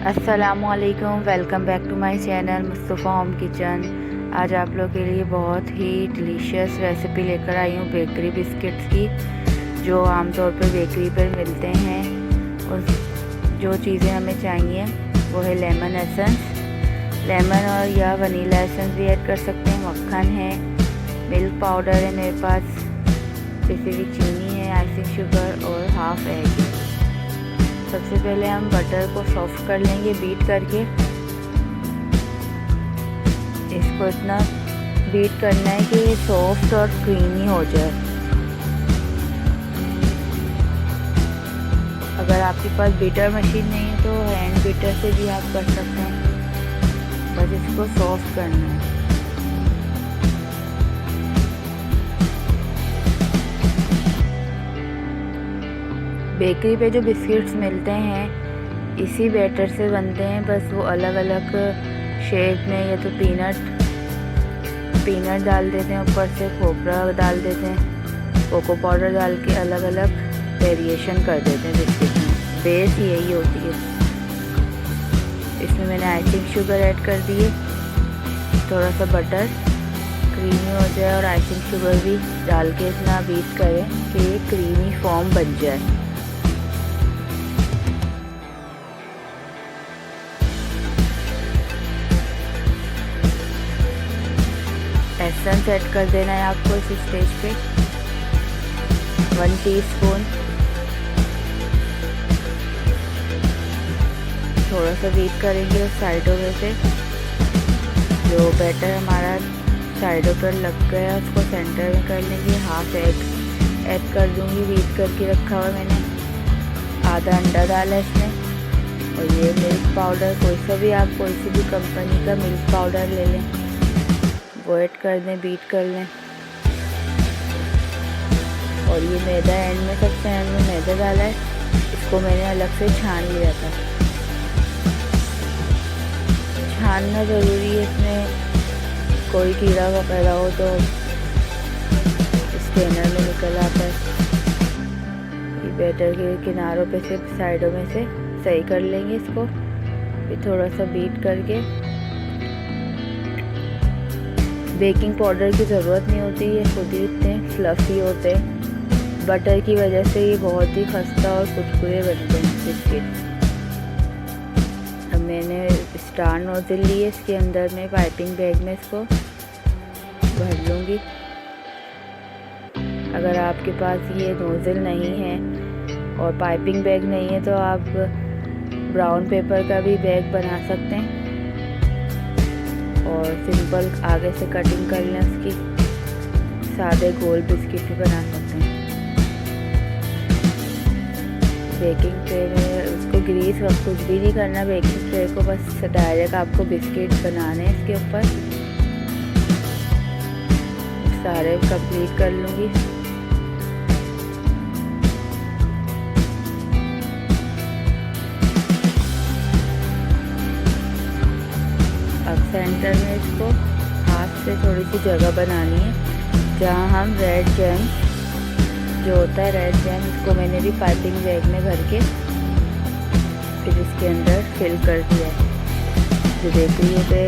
अस्सलामुअलैकुम, welcome back to my channel Mustafa home kitchen. आज आप लोग के लिए बहुत ही डिलीशियस रेसिपी लेकर आई हूँ बेकरी बिस्किट्स की, जो आमतौर पर बेकरी पर मिलते हैं। और जो चीज़ें हमें चाहिए वो है लेमन एसेंस, लेमन और या वनीला एसेंस भी ऐड कर सकते हैं, मक्खन है, मिल्क पाउडर है मेरे पास, स्पेसिफिक चीनी है, आइसिंग शुगर और हाफ एग। सबसे पहले हम बटर को सॉफ्ट कर लेंगे बीट करके। इसको इतना बीट करना है कि ये सॉफ्ट और क्रीमी हो जाए। अगर आपके पास बीटर मशीन नहीं है तो हैंड बीटर से भी आप कर सकते हैं। बस इसको सॉफ्ट करना है। बेकरी पे जो बिस्किट्स मिलते हैं इसी बैटर से बनते हैं, बस वो अलग अलग शेप में, या तो पीनट डाल देते हैं, ऊपर से खोपरा डाल देते हैं, कोको पाउडर डाल के अलग अलग वेरिएशन कर देते हैं बिस्किट में। बेस यही होती है। इसमें मैंने आइसिंग शुगर ऐड कर दी है, थोड़ा सा बटर क्रीमी हो जाए, और आइसिंग शुगर भी डाल के इतना बीट करें कि ये क्रीमी फॉर्म बन जाए। एसेंस ऐड कर देना है आपको इस स्टेज पे, 1 टीस्पून। थोड़ा सा बीट करेंगे साइडों में से। जो बैटर हमारा साइडों पर लग गया उसको सेंटर में कर लेंगे। हाफ एग ऐड कर दूंगी, बीट करके रखा हुआ मैंने। आधा अंडा डाला इसमें, और ये मिल्क पाउडर, आप कोई सी भी कंपनी का मिल्क पाउडर ले लें, वो ऐड कर दें, बीट कर लें। और ये मैदा एंड में, सबसे एंड में मैदा डाला है, इसको मैंने अलग से छान लिया था। छानना ज़रूरी है, इसमें कोई कीड़ा वगैरह हो तो स्ट्रेनर में निकल आता है। ये बैटर के किनारों पे से, साइडों में से सही कर लेंगे इसको। फिर थोड़ा सा बीट करके, बेकिंग पाउडर की ज़रूरत नहीं होती, ये खुद ही इतने फ्लफ़ी होते हैं। बटर की वजह से ये बहुत ही खस्ता और कुरकुरे बनते हैं बिस्किट। अब मैंने स्टार नोज़ल ली है, इसके अंदर में पाइपिंग बैग में इसको भर लूँगी। अगर आपके पास ये नोज़ल नहीं है और पाइपिंग बैग नहीं है तो आप ब्राउन पेपर का भी बैग बना सकते हैं, और सिंपल आगे से कटिंग कर लें उसकी। सादे गोल बिस्किट भी बना सकते हैं। बेकिंग ट्रे में उसको ग्रीस और कुछ भी नहीं करना, बेकिंग ट्रे को बस डायरेक्ट आपको बिस्किट बनाने हैं इसके ऊपर। सारे कंप्लीट कर लूँगी। अब सेंटर में इसको हाथ से थोड़ी सी जगह बनानी है, जहाँ हम रेड जैम जो होता है, रेड जैम, इसको मैंने भी पाइपिंग बैग में भर के फिर इसके अंदर फिल कर दिया है। जो बेकरी पे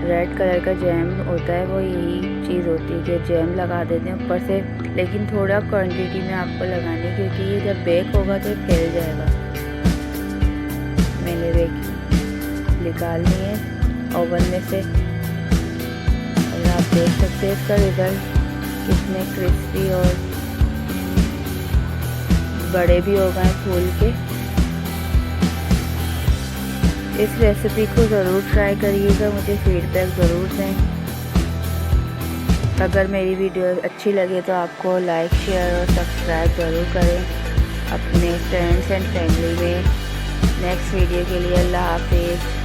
रेड कलर का जैम होता है वो यही चीज़ होती है कि जैम लगा देते हैं ऊपर से, लेकिन थोड़ा क्वांटिटी में आपको लगानी है, क्योंकि ये जब बेक होगा तो फैल जाएगा। मैंने बेक निकालनी है ओवन में से, और आप देख सकते हैं इसका रिजल्ट कितने क्रिस्पी और बड़े भी हो गए फूल के। इस रेसिपी को ज़रूर ट्राई करिएगा, मुझे फीडबैक ज़रूर दें। अगर मेरी वीडियो अच्छी लगे तो आपको लाइक, शेयर और सब्सक्राइब ज़रूर करें अपने फ्रेंड्स एंड फैमिली में। नेक्स्ट वीडियो के लिए अल्लाह हाफिज़।